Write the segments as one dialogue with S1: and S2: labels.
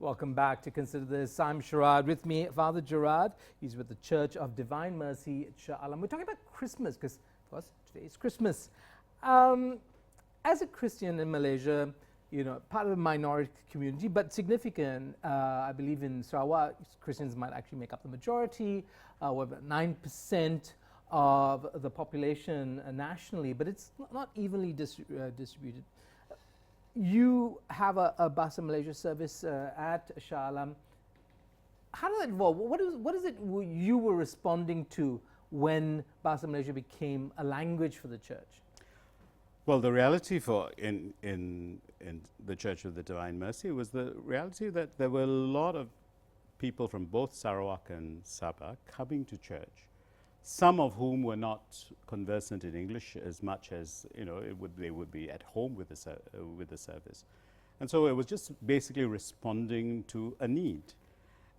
S1: Welcome back to Consider This. I'm Sharaad. With me, Father Gerard. He's with the Church of Divine Mercy at Shah Alam. We're talking about Christmas because, of course, today is Christmas. As a Christian in Malaysia, you know, part of a minority community, but significant. I believe in Sarawak, Christians might actually make up the majority. We're about 9% of the population nationally, but it's not evenly distributed. You have a Bahasa Malaysia service at Shah Alam. How did that evolve? What is it you were responding to when Bahasa Malaysia became a language for the church?
S2: Well, the reality in the Church of the Divine Mercy was the reality that there were a lot of people from both Sarawak and Sabah coming to church, some of whom were not conversant in English as much as they would be at home with the service, and so it was just basically responding to a need,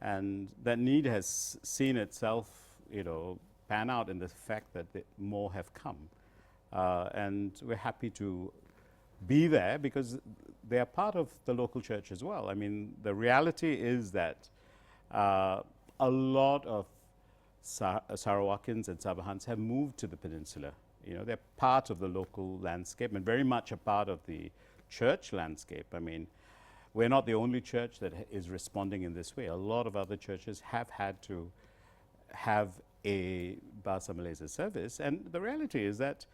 S2: and that need has seen itself pan out in the fact that more have come, and we're happy to be there because they are part of the local church as well. I mean, the reality is that a lot of Sarawakans and Sabahans have moved to the peninsula. They're part of the local landscape and very much a part of the church landscape. I mean, we're not the only church that is responding in this way. A lot of other churches have had to have a Bahasa Malaysia service, and the reality is that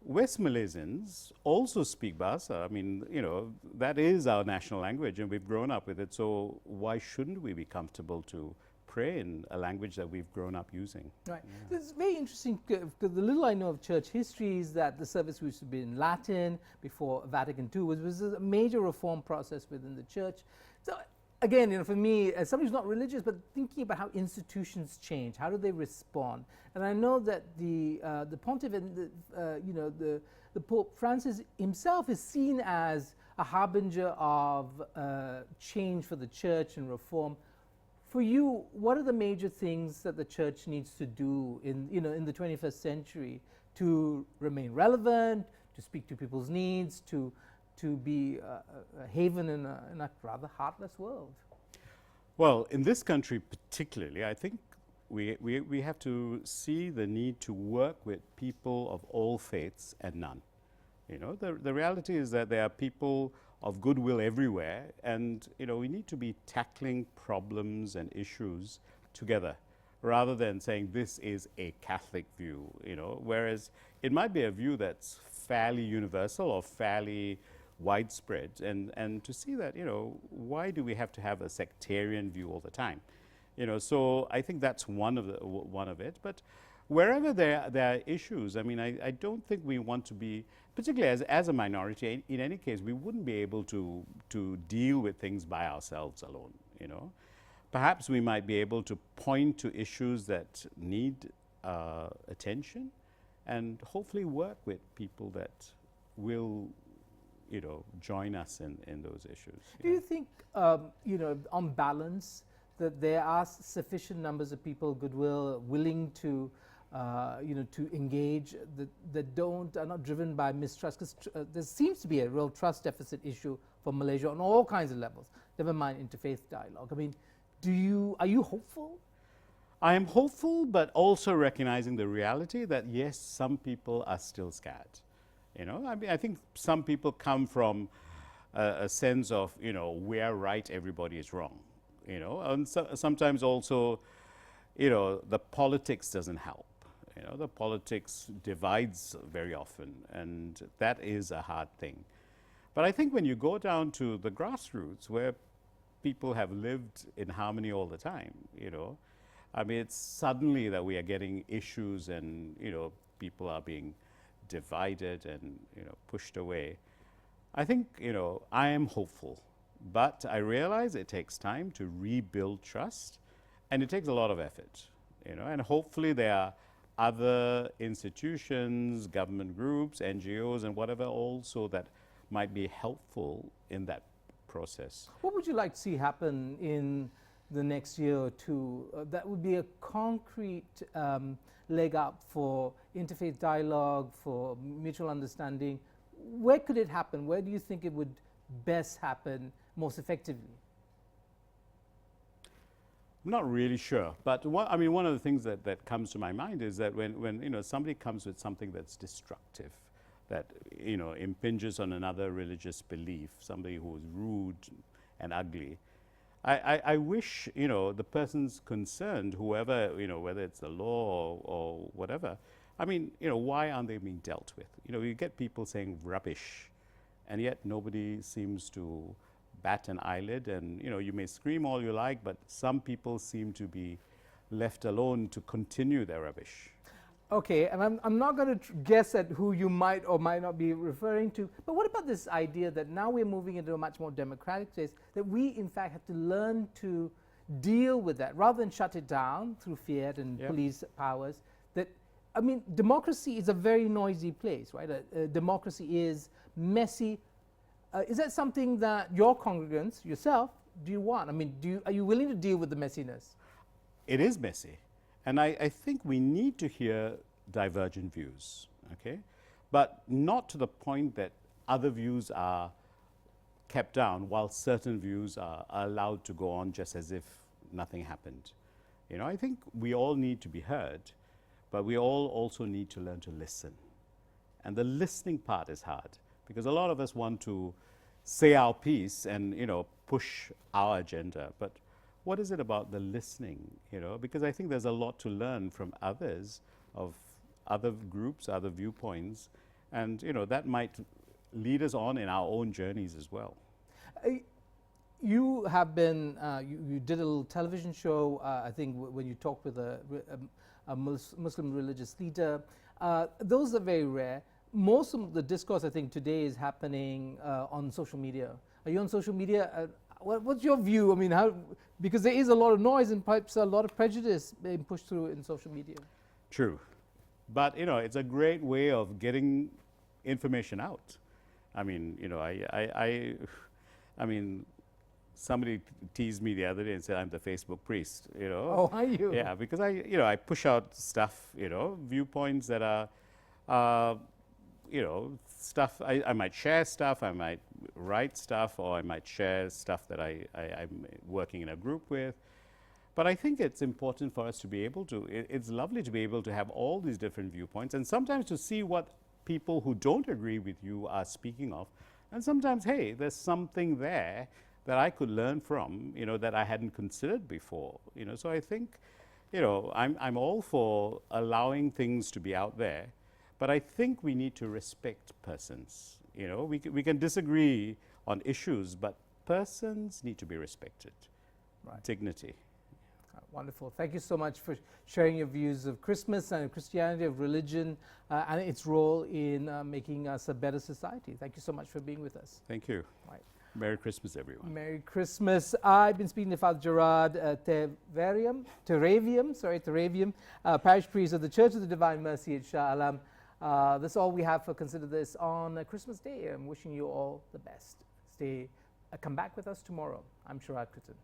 S2: West Malaysians also speak Bahasa. I mean, that is our national language and we've grown up with it, so why shouldn't we be comfortable to pray in a language that we've grown up using?
S1: Right. Yeah. It's very interesting because the little I know of church history is that the service used to be in Latin before Vatican II, was a major reform process within the church. So again, for me, as somebody who's not religious, but thinking about how institutions change, how do they respond? And I know that the pontiff and the Pope Francis himself is seen as a harbinger of change for the church and reform. For you, what are the major things that the church needs to do in the 21st century to remain relevant, to speak to people's needs, to be a haven in a rather heartless world?
S2: Well, in this country particularly, I think we have to see the need to work with people of all faiths and none. The reality is that there are people of goodwill everywhere, and we need to be tackling problems and issues together rather than saying this is a Catholic view, whereas it might be a view that's fairly universal or fairly widespread, and to see that why do we have to have a sectarian view all the time? So I think that's one of it. But wherever there are issues, I mean, I don't think we want to be, particularly as a minority, in any case, we wouldn't be able to deal with things by ourselves alone. Perhaps we might be able to point to issues that need attention and hopefully work with people that will join us in those issues.
S1: Do you think, on balance, that there are sufficient numbers of people, goodwill, willing to to engage, that are not driven by mistrust? Because there seems to be a real trust deficit issue for Malaysia on all kinds of levels, never mind interfaith dialogue. I mean, are you hopeful?
S2: I am hopeful, but also recognizing the reality that yes, some people are still scared. I mean, I think some people come from a sense of we're right, everybody is wrong. And sometimes also, the politics doesn't help. The politics divides very often, and that is a hard thing. But I think when you go down to the grassroots, where people have lived in harmony all the time, I mean, it's suddenly that we are getting issues, and people are being divided and pushed away. I think I am hopeful, but I realize it takes time to rebuild trust, and it takes a lot of effort. And hopefully there are other institutions, government groups, NGOs, and whatever also that might be helpful in that process.
S1: What would you like to see happen in the next year or two that would be a concrete leg up for interfaith dialogue, for mutual understanding? Where could it happen? Where do you think it would best happen most effectively?
S2: I'm not really sure, but I mean, one of the things that comes to my mind is that when somebody comes with something that's destructive, that impinges on another religious belief, somebody who is rude and ugly, I wish the persons concerned, whoever whether it's the law or whatever, I mean why aren't they being dealt with? You get people saying rubbish, and yet nobody seems to bat an eyelid, and you may scream all you like, but some people seem to be left alone to continue their rubbish.
S1: Okay, and I'm not going to guess at who you might or might not be referring to, but what about this idea that now we're moving into a much more democratic space, that we in fact have to learn to deal with that rather than shut it down through fear and police powers? That, I mean, democracy is a very noisy place, right? Democracy is messy. Is that something that your congregants, yourself, do you want? I mean, are you willing to deal with the messiness?
S2: It is messy. And I think we need to hear divergent views, okay? But not to the point that other views are kept down while certain views are allowed to go on just as if nothing happened. I think we all need to be heard, but we all also need to learn to listen. And the listening part is hard, because a lot of us want to say our piece and, push our agenda. But what is it about the listening, Because I think there's a lot to learn from others, of other groups, other viewpoints, and, that might lead us on in our own journeys as well.
S1: You have been, you did a little television show, I think, when you talked with a Muslim religious leader. Those are very rare. Most of the discourse, I think, today is happening on social media. Are you on social media? What's your view? I mean, because there is a lot of noise and perhaps a lot of prejudice being pushed through in social media.
S2: True. But, it's a great way of getting information out. I mean, I mean, somebody teased me the other day and said I'm the Facebook priest,
S1: Oh, are you?
S2: Yeah, because I push out stuff, viewpoints that are, stuff, I might share stuff, I might write stuff, or I might share stuff that I'm working in a group with. But I think it's important for us to be able to, it's lovely to be able to have all these different viewpoints, and sometimes to see what people who don't agree with you are speaking of. And sometimes, hey, there's something there that I could learn from, that I hadn't considered before. So I think, I'm all for allowing things to be out there, but I think we need to respect persons. We can disagree on issues, but persons need to be respected.
S1: Right.
S2: Dignity.
S1: Wonderful. Thank you so much for sharing your views of Christmas and Christianity, of religion, and its role in making us a better society. Thank you so much for being with us.
S2: Thank you.
S1: Right.
S2: Merry Christmas, everyone.
S1: Merry Christmas. I've been speaking to Father Gerard Theraviam, Parish Priest of the Church of the Divine Mercy at Shah Alam. That's all we have for Consider This on Christmas Day. I'm wishing you all the best. Come back with us tomorrow. I'm Sharaad Kuttan.